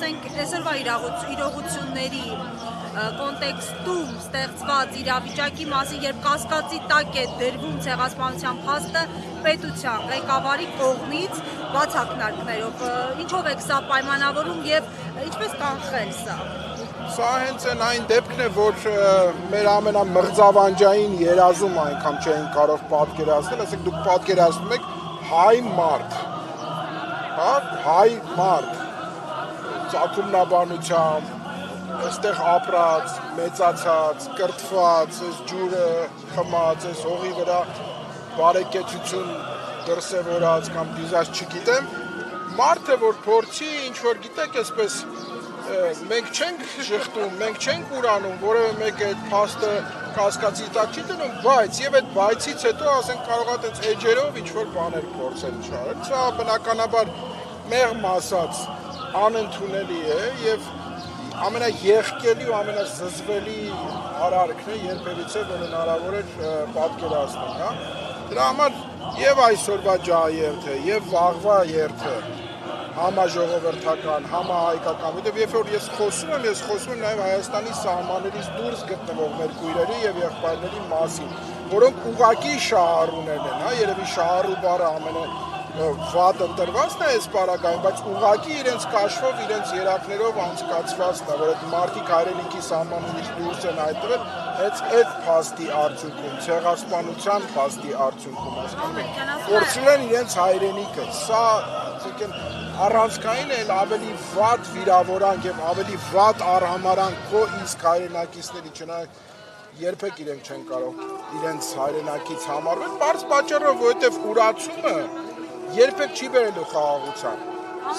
ասենք այսօրվա իրողությունների կոնտեքստում ստեղծված իրավիճակի մասին, երբ կասկածի տակ է դրվում ցեղասպանության փաստը պետության ղեկավարի կողմից բաց ակնարկներով, ինչով եք սա պայմանավորում եւ ինչպես կանխել սա։ Սա հենց այն դեպքն է, որ մեր ամենամղձավանջային երազում այնքան չէին կարող պատկերացնել, ասենք դուք պատկերացնում եք հայ մարդ, հայ մարդ, ծագումնաբանությամբ, այստեղ ապրած, մեծացած, կրթված, այս ջուրը խմած, այս հողի վրա բարեկեցություն դրսևորած կամ դիզած չգիտեմ, մարդը որ փորձի ինչ-որ գիտեք այսպես մենք չենք շղթում, մենք չենք ուրանում, որևէ մեկը այդ փաստը կասկածի տակ չի դնում, բայց եւ այդ բայցից հետո ասենք կարող է այդպես էջերով ինչ-որ բաներ փորձել չարել, սա բնականաբար մեղմ ասած անընդունելի է եւ ամենաեղկելի ու ամենազզվելի արարքն է երբևիցե որ հնարավոր է պատկերացնել, հա։ Դրա համար եւ այսօրվա ջահերթը եւ վաղվա երթը համաժողովրդական, համահայկական, որտեղ երբ որ ես խոսում եմ նաեւ Հայաստանի սահմաններից դուրս գտնվող մեր քույրերի եւ եղբայրների մասին, որոնք ուղակի շահառուներ են, հա, երևի շահառու բառը վատ ընտրվածն է այս պարագայում, բայց ուղղակի իրենց կաշվով, իրենց երակներով անցկացվածն է, որ այդ մարդիկ հայրենիքի սահմաններից դուրս են հայտնվել, հենց այդ փաստի արդյունքում, ցեղասպանության փաստի արդյունքում, հասկանում եք, փորձել են իրենց հայրենիքը, սա առանցքային էլ ավելի վատ վիրավորանք եւ ավելի վատ արհամարանք քո իսկ հայրենակիցների չնայած երբեք իրենք չեն կարող իրենց հայրենակից համարվել, բարձ պատճառով, որովհետեւ ուրացումը երբեք չի բերելու խաղաղության։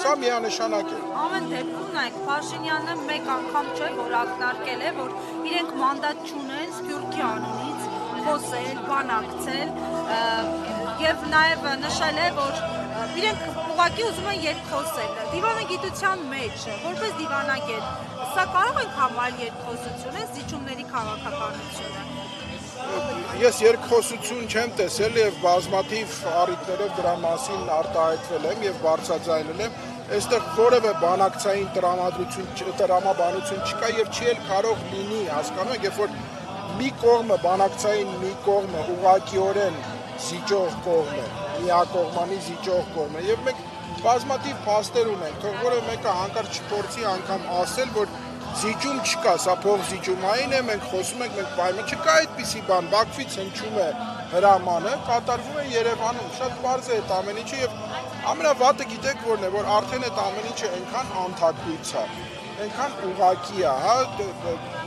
Սա միանշանակ է։ Ամեն դեպքում նայեք, Փաշինյանը մեկ անգամ չէ, որ ակնարկել է, որ իրենք մանդատ չունեն Սփյուռքի անունից խոսել, բանակցել եւ նաեւ նշել է, որ իրենք ուղղակի ուզում են երկխոսել։ Դիվանագիտության մեջ, որպես դիվանագետ, սա կարող ենք համարել երկխոսություն է, զիջումների քաղաքականությունը։ Ես երկխոսություն չեմ տեսել եւ բազմաթիվ առիթներով դրա մասին արտահայտվել եմ եւ բարձրաձայնել եմ, այստեղ որևէ բանակցային տրամաբանություն չկա եւ չի էլ կարող լինի, հասկանում եք, երբ որ մի կողմը բանակցային, մի կողմը ուղղակիորեն զիջող կողմ է, միակողմանի զիջող կողմ է եւ մենք բազմաթիվ փաստեր ունենք, թող որևէ մեկը հանկարծ չփորձի անգամ ասել, որ զիջում չկա, սա փոխզիջումային է, մենք խոսում ենք, մենք պայման չկա այդպիսի բան, Բաքվից հնչում է հրամանը, կատարվում է Երևանում, շատ պարզ է այդ ամեն ինչը եւ ամենավատը գիտեք որն է, որ արդեն այդ ամեն ինչը այնքան անթակույց է, այնքան ուղղակի է, հա,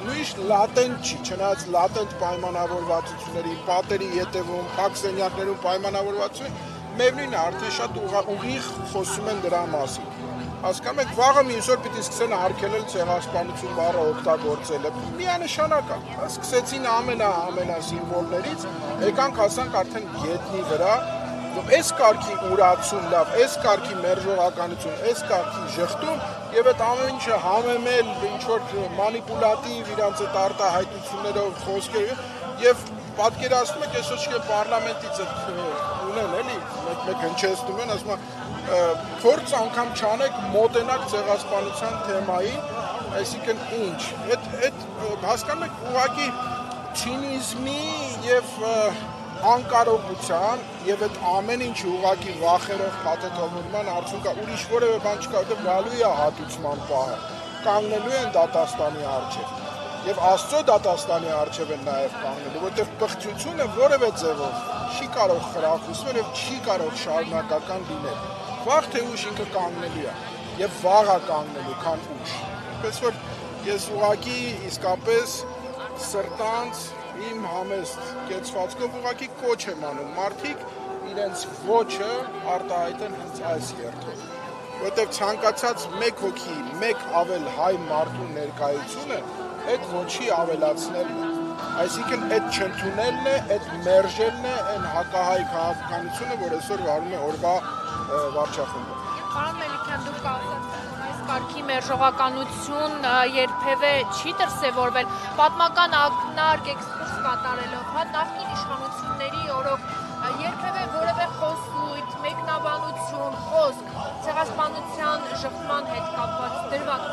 նույնիսկ լատենտ չի, չնայած լատենտ պայմանավորվածությունների, պատերի ետևում, փակ սենյակներում պայմանավորվածություն, միևնույնն է, արդեն շատ ուղիղ խոսում են դրա մասին։ Հասկանում եք, վաղը մյուս օր պիտի սկսեն արգելել ցեղասպանություն բառը օգտագործելը։ Միանշանակ է։ Սկսեցին ամենա սիմվոլներից, եկանք հասանք արդեն գետնի վրա, այս կարգի ուրացում լավ, այս կարգի մերժողականություն, այս կարգի ժխտում եւ այդ ամեն ինչը համեմել ինչ-որ մանիպուլատիվ իրանց այդ արտահայտություններով խոսքեր եւ պատկերացնում եք այսօր չէ պարլամենտից ունեն էլի մեկ հնչեցնում են ասում փորձ անգամ չանեք մոտենակ ցեղասպանության թեմային, այսինքն ինչ, այդ հասկանում եք ուղղակի ցինիզմի եւ անկարողության եւ այդ ամեն ինչի ուղղակի վախերով փաթեթավորման արդյունք է, ուրիշ որևէ բան չկա, որտեղ գալու է հատուցման պահը, կանգնելու են դատաստանի առջև եւ Աստծո դատաստանի առջև են նաեւ կանգնելու, որտեղ պղծությունը որևէ ձևով չի կարող խրախուսվել եւ չի կարող շարունակական լինել։ Վաղ թե ուշ ինքը կանգնելու է եւ վաղ է կանգնելու, քան ուշ։ Այնպես որ ես ուղղակի իսկապես սրտանց իմ համեստ կեցվածքով ուղղակի կոչ եմ անում մարդիկ իրենց ոչը արտահայտեն հենց այս երթով, որտեղ ցանկացած մեկ հոգի, մեկ ավել հայ մարդու ներկայությունը այդ ոչի ավելացնելն է, այսինքն այդ չընդունելն է, այդ մերժելն է այն հակահայ քաղաքականությունը, որ այսօր վարում է օրվա վարչախումբը։ Պարոն Մելիքյան, դուք ասացիք, որ այս կարգի մերժողականություն երբևէ չի դրսևորվել, պատմական ակնարկ էքսկուրս կատարելով, հա նախկին իշխանությունների օրոք երբևէ որևէ խոսույթ, մեկնաբանություն, խոսք ցեղասպանության շփման հետ կապված դրված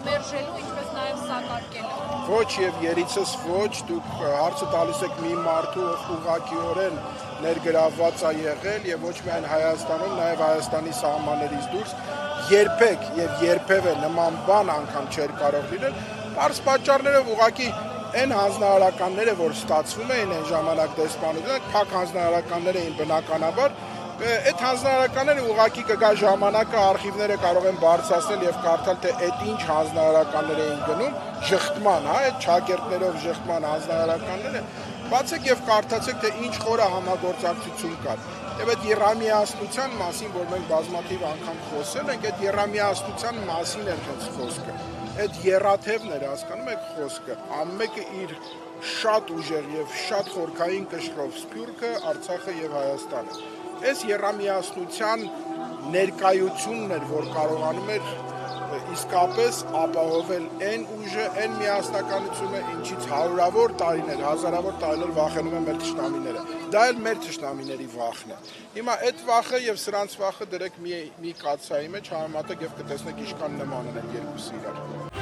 մերժելու, ինչպես նաև սակարկելու։ Ոչ եւ երիցս ոչ, դուք հարցը տալիս եք մի մարդու, ով ուղղակիորեն ներգրավված է եղել եւ ոչ միայն Հայաստանում, նաեւ Հայաստանի սահմաններից դուրս երբեք եւ երբևէ նման բան անգամ չէր կարող լինել, բարձ պատճառներով ուղղակի այն հանձնարարականները, որ ստացվում էին այն ժամանակ դեսպանության, փակ հանձնարարականներ էին բնականաբար, այդ հանձնարարականները ուղղակի կգա ժամանակը արխիվները կարող են բարձրացնել եւ կարդալ թե այդ ինչ հանձնարարականներ էին գնում, շղթման, այդ ճակերտներով շղթման հանձնարարականները, բացեք եւ կարդացեք թե ինչ խորը համագործակցություն կար։ Եվ այդ երամիասնության մասին, որ մենք բազմաթիվ անգամ խոսել ենք, այդ երամիասնության մասին էր հենց խոսքը։ Այդ երաթևն էր, հասկանում եք խոսքը, ամենը իր շատ ուժեղ եւ շատ խորքային կշռով Սփյուռքը, Արցախը եւ Հայաստանը։ Այս երամիասնության ներկայությունն էր, որ կարողանում էր իսկապես ապահովել այն ուժը, այն միասնականությունը, ինչից հարյուրավոր տարիներ, հազարավոր տարիներ վախենում են մեր թշնամիները։ Դա էլ մեր թշնամիների վախն է։ Հիմա այդ վախը եւ սրանց վախը դրեք մի կաթսայի մեջ, համեմատեք եւ կտեսնեք ինչքան նման են երկուսը իրար։